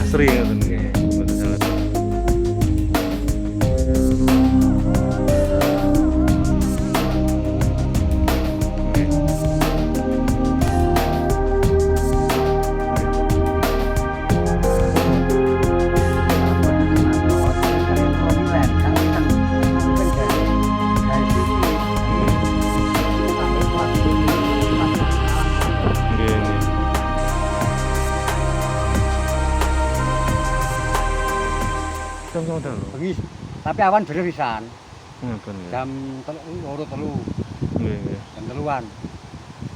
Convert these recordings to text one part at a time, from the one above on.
asri ngoten nggih. Mboten salah. Nggih, nggih. Sama-sama dalu. Bengi. Tapi awan bener pisan. Ngoten nggih. Jam 3 Nggih, nggih. jam 3-an.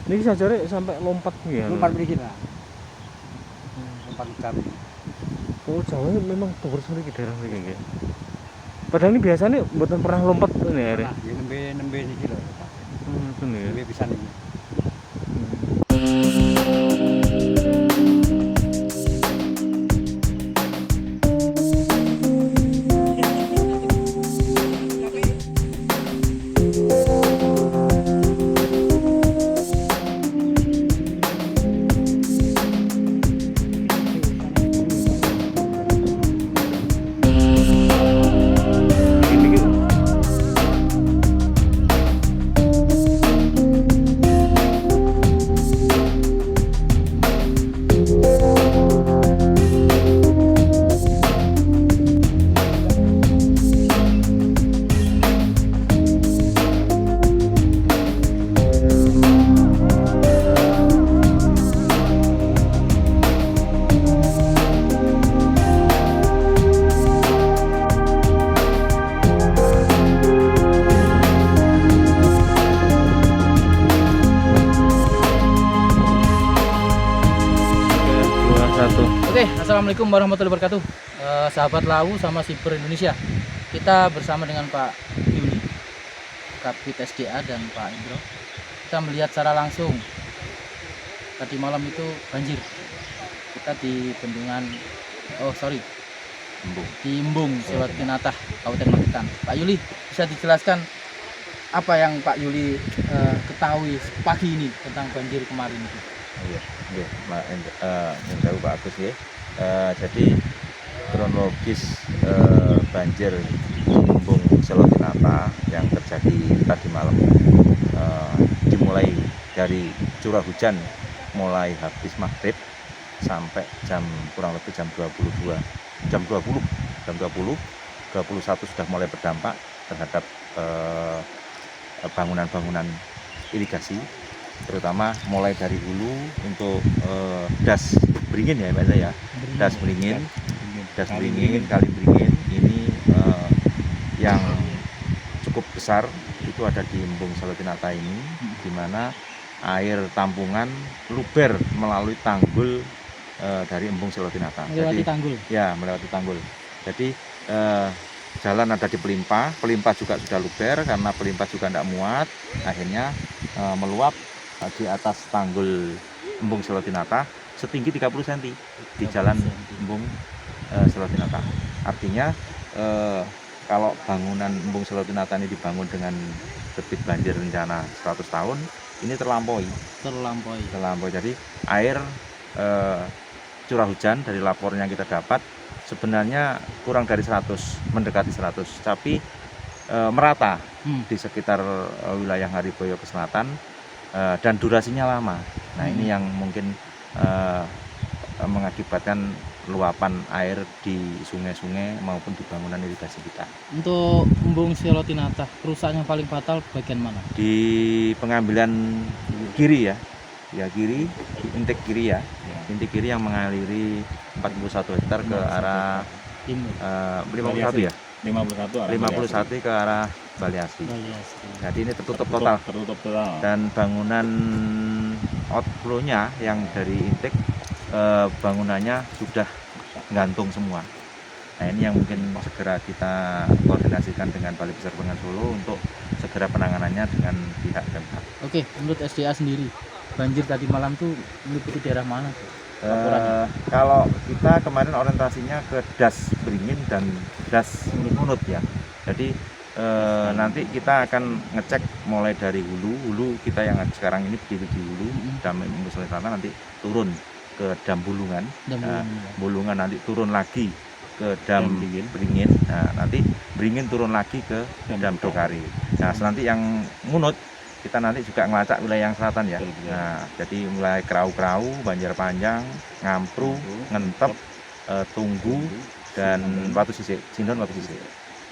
Niki sajare sampai lompat nggih. Lompat mriki lah. Lompat jam. Oh, Jawa ini memang terus mriki daerah mriki nggih. Padahal ini biasanya mboten pernah lompat ini are. Nah, ya nembe niki lho. Ngoten nggih. Nembe pisan iki. Ini ki dua satu. Oke, assalamualaikum warahmatullahi wabarakatuh. Sahabat Lawu sama Siber Indonesia. Kita bersama dengan Pak Yuli, Kabit SDA dan Pak Indro. Kita melihat secara langsung tadi malam itu banjir. Kita di bendungan, di Embung, Selatinatah, Kabupaten Magetan. Pak Yuli, bisa dijelaskan apa yang Pak Yuli ketahui pagi ini tentang banjir kemarin itu? Iya, nggih, yang tahu Pak Agus nggih. Jadi kronologis banjir di Embung Selatinatah yang terjadi tadi malam dimulai dari curah hujan mulai habis maghrib sampai kurang lebih jam 22, jam 20, 21 sudah mulai berdampak terhadap bangunan-bangunan irigasi, terutama mulai dari hulu untuk das beringin ya Mbak ya, das beringin, kali beringin ini yang cukup besar itu ada di Embung Selatinatah ini, di mana air tampungan luber melalui tanggul dari Embung Selatinatah. Melewati tanggul. Ya, melewati tanggul. Jadi jalan ada di Pelimpah juga sudah luber karena Pelimpah juga tidak muat, akhirnya meluap di atas tanggul Embung Selatinatah setinggi 30 cm di jalan Embung Selatinatah. Artinya kalau bangunan Embung Selatinatah ini dibangun dengan debit banjir rencana 100 tahun, ini terlampaui. Jadi air curah hujan dari laporan yang kita dapat sebenarnya kurang dari 100, mendekati 100, tapi merata di sekitar wilayah Ngariboyo ke selatan dan durasinya lama. Nah, ini yang mungkin mengakibatkan luapan air di sungai-sungai maupun di bangunan irigasi kita. Untuk Embung Selatinatah, kerusakan yang paling fatal bagian mana? Di pengambilan kiri ya, kiri, intik kiri ya, intik kiri yang mengaliri 41 hektar ke arah Timur. 51 ya, 51 ke arah Baliasi. Jadi ini tertutup total. Dan bangunan outflow-nya yang dari intik bangunannya sudah gantung semua. Nah, ini yang mungkin segera kita koordinasikan dengan Balai Besar Bengawan Solo untuk segera penanganannya dengan pihak Pemkab. Oke, menurut SDA sendiri, banjir tadi malam tuh meliputi daerah mana tuh? Kalau kita kemarin orientasinya ke das beringin dan das munut ya. Jadi nanti kita akan ngecek mulai dari hulu kita yang sekarang ini berdiri di hulu, Damai Embung Selatinatah, nanti turun ke ke dam Bulungan. Dan Nah, Bulungan nanti turun lagi ke dam Beringin. Nah, nanti Beringin turun lagi ke dam Dokari. Nah, nanti yang Ngunut kita nanti juga ngelacak wilayah yang selatan ya. Nah, jadi mulai Kerau-Kerau, Banjarpanjang, Ngampru, Ngentep, Tunggu, dan Watu Sisik, Sindon Watu Sisik.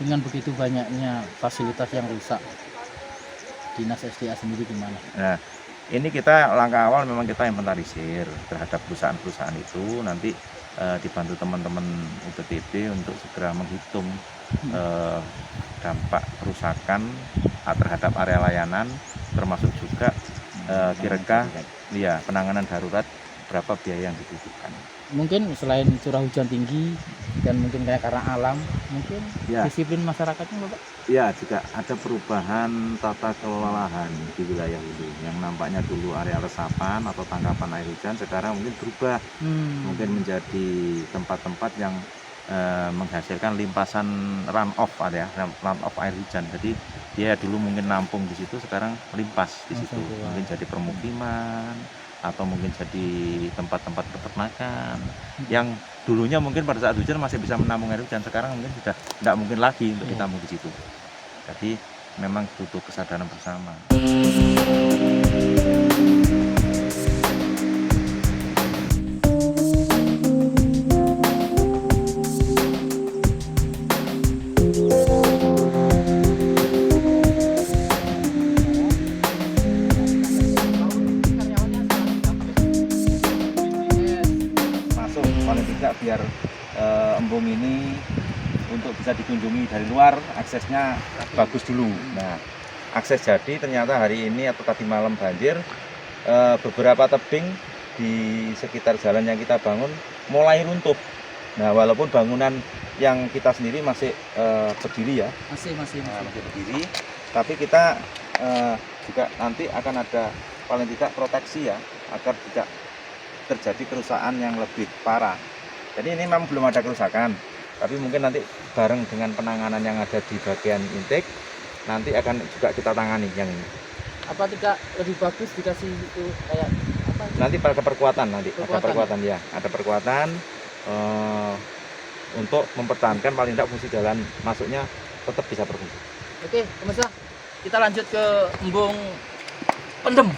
dengan begitu banyaknya fasilitas yang rusak, Dinas SDA sendiri gimana? Nah, ini kita langkah awal memang kita inventarisir terhadap perusahaan-perusahaan itu, nanti dibantu teman-teman UPTD untuk segera menghitung dampak kerusakan terhadap area layanan, termasuk juga kira-kira ya penanganan darurat berapa biaya yang dibutuhkan. Mungkin selain curah hujan tinggi dan mungkin kayak karena alam, mungkin Ya. disiplin masyarakatnya Bapak? Ya, juga ada perubahan tata kelola lahan di wilayah ini. Yang nampaknya dulu area resapan atau tangkapan air hujan, sekarang mungkin berubah, mungkin menjadi tempat-tempat yang menghasilkan limpasan runoff ada ya, runoff air hujan. Jadi dia dulu mungkin nampung di situ, sekarang melimpas di situ. Mungkin jadi permukiman atau mungkin jadi tempat-tempat peternakan yang dulunya mungkin pada saat hujan masih bisa menampung air hujan, sekarang mungkin sudah tidak mungkin lagi untuk ditampung di situ. Jadi memang butuh kesadaran bersama. Masuk paling tidak biar embung ini untuk bisa dikunjungi dari luar, aksesnya bagus dulu. Nah, akses jadi ternyata hari ini atau tadi malam banjir, beberapa tebing di sekitar jalan yang kita bangun mulai runtuh. Nah, walaupun bangunan yang kita sendiri masih berdiri ya, Masih. masih berdiri, tapi kita juga nanti akan ada paling tidak proteksi ya, agar tidak terjadi kerusakan yang lebih parah. Jadi ini memang belum ada kerusakan, tapi mungkin nanti bareng dengan penanganan yang ada di bagian intake, nanti akan juga kita tangani yang ini. Apa tidak lebih bagus dikasih itu kayak apa? Nanti pada perkuatan nanti, ada Perkuatan. perkuatan ya, ada perkuatan untuk mempertahankan paling tidak fungsi jalan masuknya tetap bisa berfungsi. Oke, pemirsa, kita lanjut ke embung Pendem.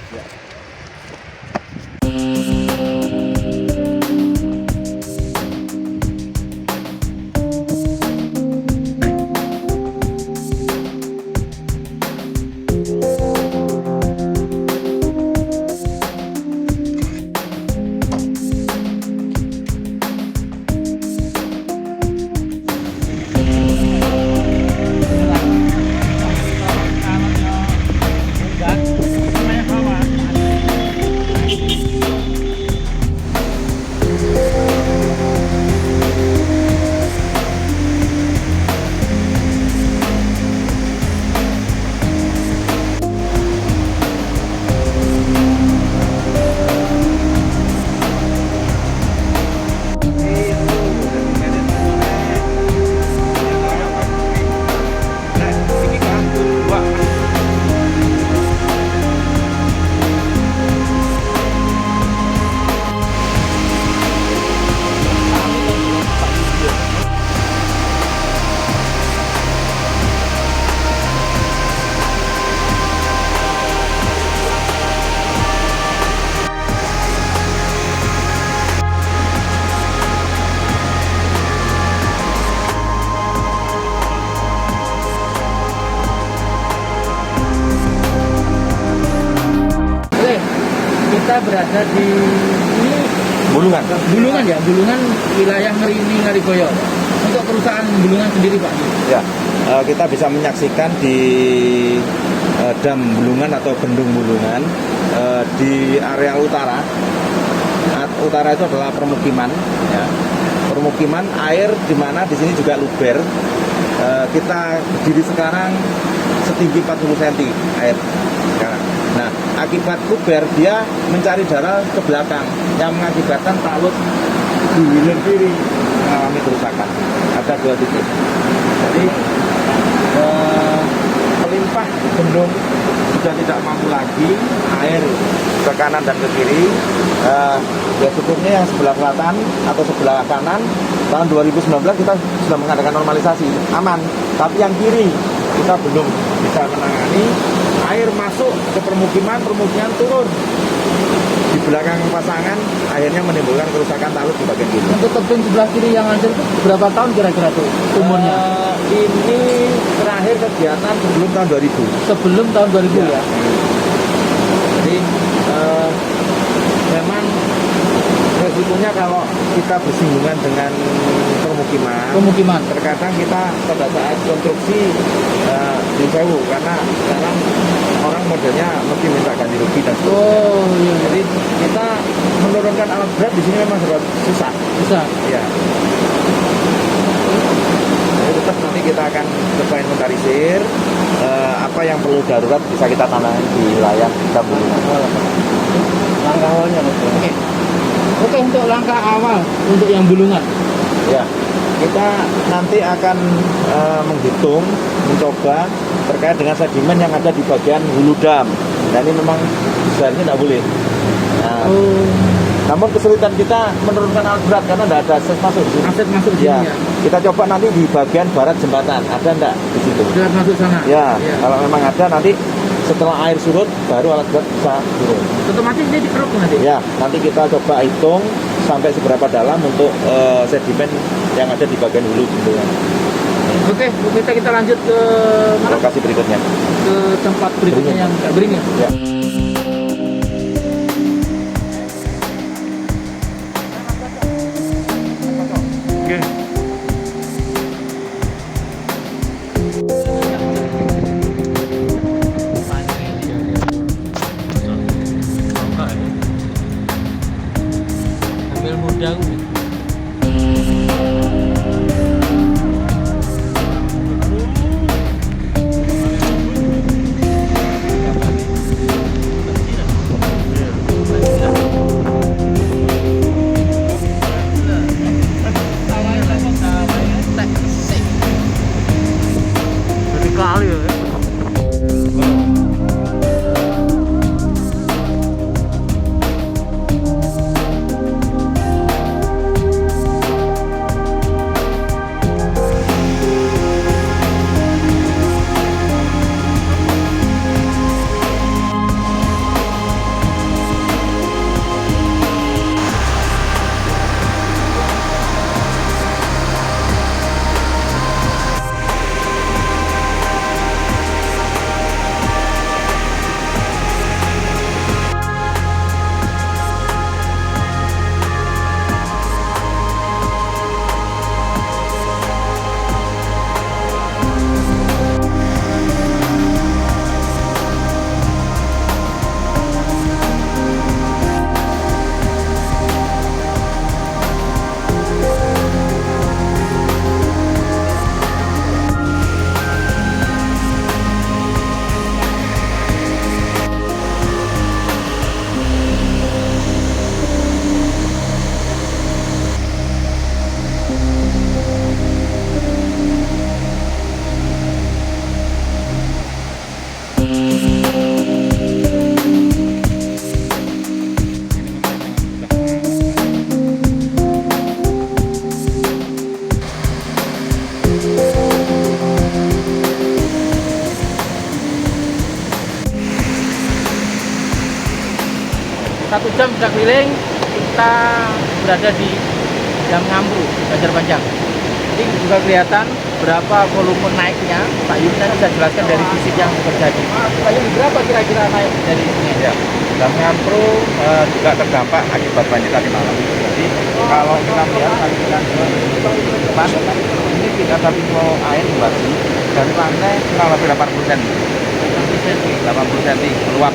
Oke, kita berada di ini Bulungan. Bulungan ya, Bulungan wilayah Merini Ngariboyo. Untuk kerusakan Bulungan sendiri Pak? Ya, kita bisa menyaksikan di dam Bulungan atau bendung Bulungan di area utara. Utara itu adalah permukiman, ya. Permukiman air di mana di sini juga luber. Kita berdiri sekarang setinggi 40 cm air sekarang. Nah, akibat luber dia mencari darah ke belakang yang mengakibatkan talut di hilir kiri mengalami kerusakan. Ada 2 titik. Jadi pelimpah bendung sudah tidak mampu lagi, air ke kanan dan ke kiri. Ya syukurnya yang sebelah selatan atau sebelah kanan tahun 2019 kita sudah mengadakan normalisasi, aman. Tapi yang kiri kita belum bisa menangani. Air masuk ke permukiman turun di belakang pasangan, akhirnya menimbulkan kerusakan talud di bagian kiri. Untuk tebing sebelah kiri yang hancur itu berapa tahun kira-kira tuh umurnya? Ini terakhir kegiatan sebelum tahun 2000. Sebelum tahun 2000 ya? Jadi memang resikonya kalau kita bersinggungan dengan pemukiman, terkadang kita pada saat konstruksi disewu, karena sekarang orang modelnya mesti minta ganti rugi dan seterusnya. Oh iya. Jadi kita menurunkan alat berat di sini memang serba susah. Ya. Jadi tetap nanti kita akan coba inventarisir apa yang perlu darurat bisa kita tangani di wilayah Tambulungan. Langkah awalnya Oke, untuk langkah awal untuk yang Bulungan. Ya, kita nanti akan menghitung, mencoba terkait dengan sedimen yang ada di bagian hulu dam. Nah ini memang seharusnya tidak boleh. Nah, namun kesulitan kita menurunkan alat berat karena tidak ada akses masuk di sini. Akses masuk di Ya, sini ya. kita coba nanti di bagian barat jembatan, ada enggak di situ? Sudah masuk sana. Ya, Iya. kalau memang ada nanti setelah air surut baru alat berat bisa turun. Otomatis dia dikeruk nanti. Ya, nanti kita coba hitung sampai seberapa dalam untuk sedimen yang ada di bagian hulu bendungan. Oke, kita lanjut ke mana? Lokasi berikutnya. Ke tempat berikutnya yang beringin. Ya. Oke. Ambil muda gue. Dari kali ya. Satu jam sudah keliling, kita berada di Dam Ngamru, Banjarpanjang. Ini juga kelihatan berapa volume naiknya. Pak Yun tadi sudah jelaskan dari fisik yang terjadi. Pak Yun, berapa kira-kira naik dari sini? Ya, Dam Ngamru juga terdampak akibat banjir tadi malam. Jadi kalau kita lihat aliran depan ini kita tapi mau air kembali dari pantai kurang lebih 80 cm. 80 cm meluap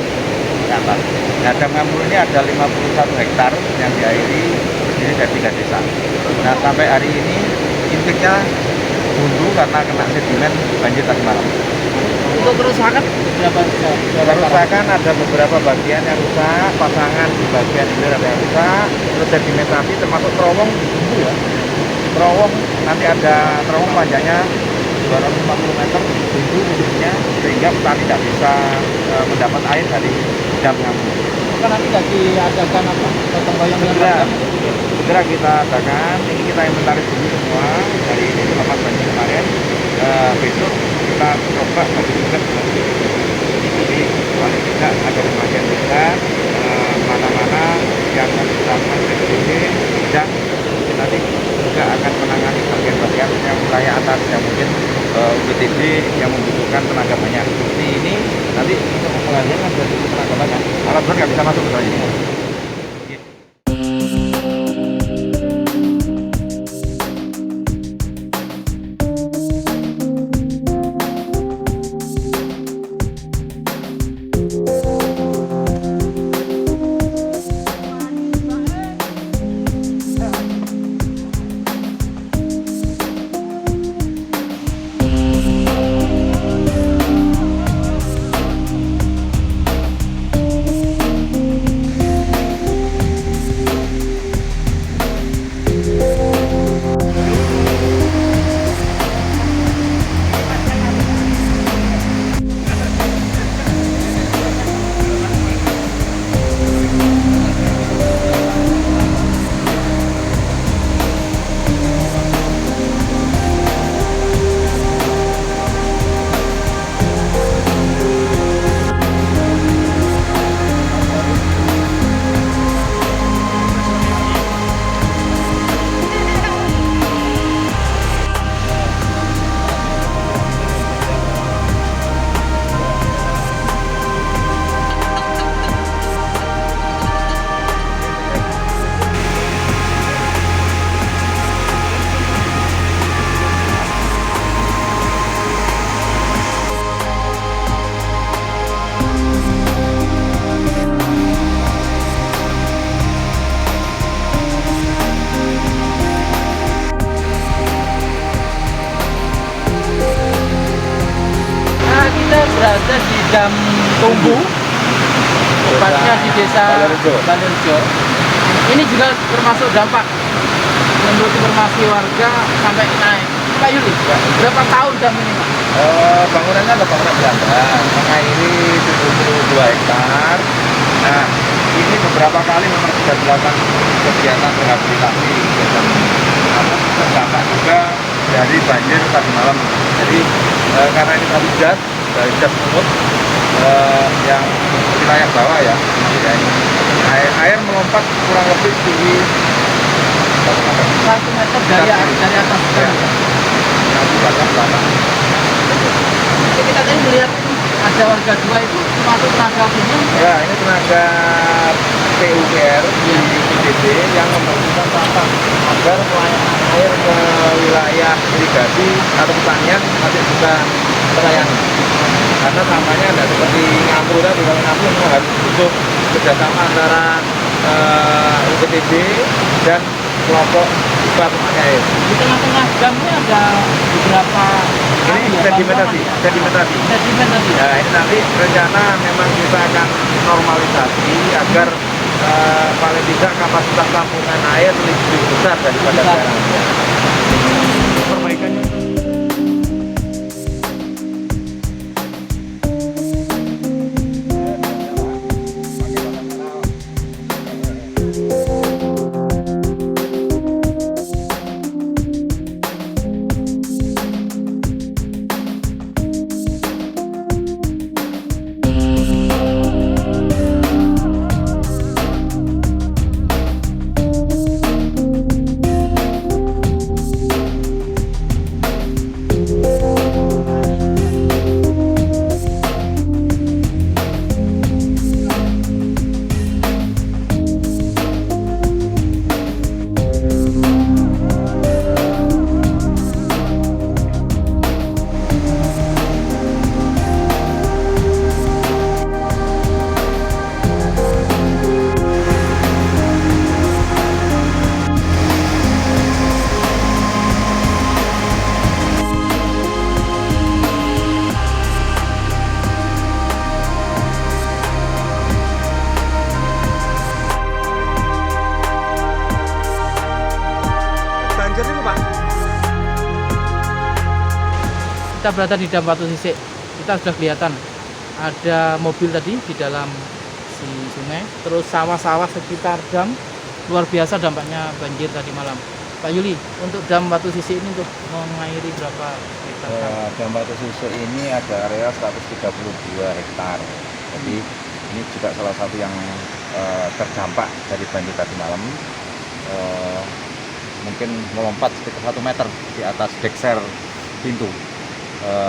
ke atas. Nah, Dam Ngamru ini ada 51 hektar yang diairi terdiri dari 3 desa. Nah, sampai hari ini intiknya buntu karena kena sedimen banjir tadi malam. Untuk kerusakan berapa? Kerusakan ada beberapa bagian yang rusak, pasangan di bagian hilir ada yang rusak, terus sedimentasi termasuk terowong buntu ya. Terowong nanti ada terowong panjangnya 240 meter buntu khususnya, sehingga petani tidak bisa mendapat air dari dam Ngamuk. Kan nanti nggak diadakan apa? Gotong royong dengan Segera. warga? Segera kita adakan, ini kita inventaris dulu semua dari ini selepas banjir kemarin. Besok kita coba bagi tugas dengan BPBD. Jadi paling tidak ada pembagian tugas mana-mana yang harus dilakukan BPBD, dan nanti juga akan menangani bagian-bagian yang wilayah atas yang mungkin UPTD yang membutuhkan tenaga banyak. Seperti ini nanti untuk pengajian kan sudah cukup tenaga banyak. Alat berat nggak bisa masuk ke ini. Kita berada di Dam Tumbu, tepatnya di desa Balirjo. Ini juga termasuk dampak menurut informasi warga sampai naik. Pak Yuli, berapa tahun dam ini, Pak? Bangunannya adalah bangunan Belanda, mengairi 72 hektar. Nah, ini beberapa kali memang sudah dilakukan kegiatan rehabilitasi, kegiatan terdampak juga dari banjir tadi malam. Jadi karena ini satu jas dari jas Sumut yang wilayah bawah ya, air melompat kurang lebih tinggi 1 meter dari atas. Ya. Nanti batas belakang. Jadi kita tadi melihat ada warga dua itu termasuk tenaga umum. Ya, ini tenaga PUPR di UPTD yang membangunkan sampah agar pelayanan air ke wilayah irigasi atau pertanian masih bisa terlayani. Karena sampahnya tidak seperti Ngamuk tadi, kalau Ngamuk memang harus butuh kerjasama antara UPTD dan kelompok pemakaian air. Di tengah-tengah damnya ada beberapa Ini sedimentasi. sedimen tadi. Ya, ini nanti rencana memang kita akan normalisasi agar paling tidak kapasitas tampungan air lebih besar daripada sekarang. Perbaikannya kita berada di Dam Watu Sisik. Kita sudah kelihatan ada mobil tadi di dalam si sungai, terus sawah-sawah sekitar dam. Luar biasa dampaknya banjir tadi malam. Pak Yuli, untuk Dam Watu Sisik ini untuk mengairi berapa hektar? Dam Watu Sisik ini ada area 132 hektar. Jadi ini juga salah satu yang terdampak dari banjir tadi malam. Mungkin melompat sekitar 1 meter di atas dekser pintu.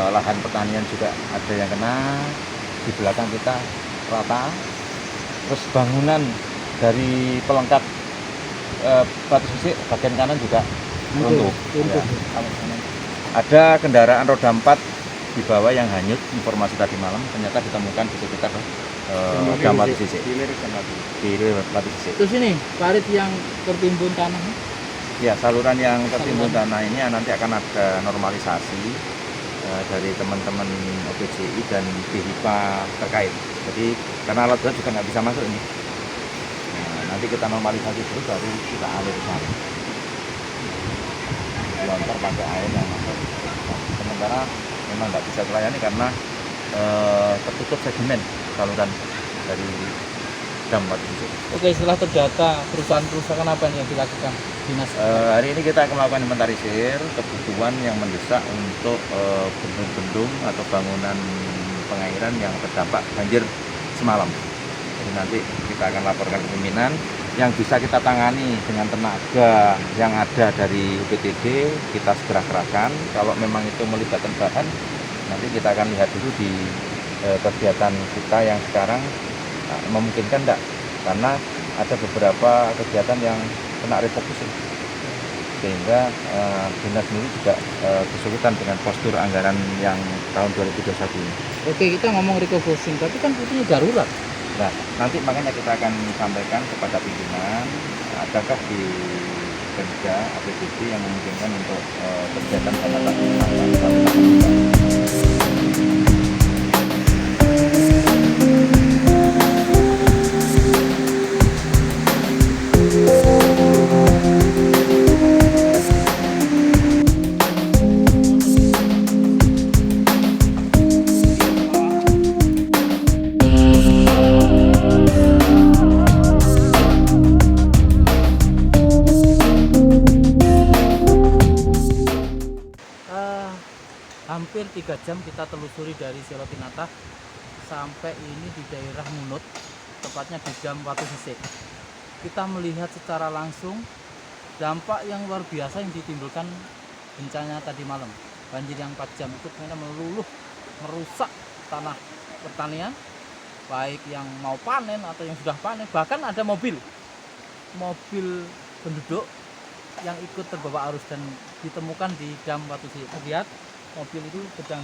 Lahan pertanian juga ada yang kena, di belakang kita rata. Terus bangunan dari pelengkap Watu Sisik bagian kanan juga runtuh. Ya. Ada kendaraan roda 4 di bawah yang hanyut, informasi tadi malam ternyata ditemukan di sekitar Dam Watu Sisik. Di Watu Sisik. Terus ini parit yang tertimbun tanah. Ya, saluran yang tertimbun tanah ini nanti akan ada normalisasi dari teman-teman OPJI dan BHIPA terkait. Jadi karena alat berat juga nggak bisa masuk ini. Nah, nanti kita normalisasi dulu baru kita alir ke sana. Lontar pakai air yang masuk. Sementara memang nggak bisa terlayani karena tertutup sedimen saluran dari Dam Watu Sisik. Oke, setelah terdata perusahaan apa yang dilakukan dinas? Hari ini kita akan melakukan inventarisir kebutuhan yang mendesak untuk bendung-bendung atau bangunan pengairan yang terdampak banjir semalam. Jadi nanti kita akan laporkan ke pimpinan yang bisa kita tangani dengan tenaga yang ada dari UPTD, kita segera kerahkan. Kalau memang itu melibatkan bahan, nanti kita akan lihat dulu di kegiatan kita yang sekarang memungkinkan enggak, karena ada beberapa kegiatan yang kena refocusing sehingga dinas sendiri juga kesulitan dengan postur anggaran yang tahun 2021 ini. Oke, kita ngomong refocusing, tapi kan itu darurat. Nah, nanti makanya kita akan sampaikan kepada pimpinan adakah di kerja APBD yang memungkinkan untuk kegiatan penata hampir 3 jam kita telusuri dari Selotinata sampai ini di daerah Munut, tepatnya di Dam Watu Sisik. Kita melihat secara langsung dampak yang luar biasa yang ditimbulkan bencana tadi malam. Banjir yang 4 jam itu ternyata meluluh merusak tanah pertanian, baik yang mau panen atau yang sudah panen. Bahkan ada mobil penduduk yang ikut terbawa arus dan ditemukan di Dam Watu Sisik. Lihat mobil itu sedang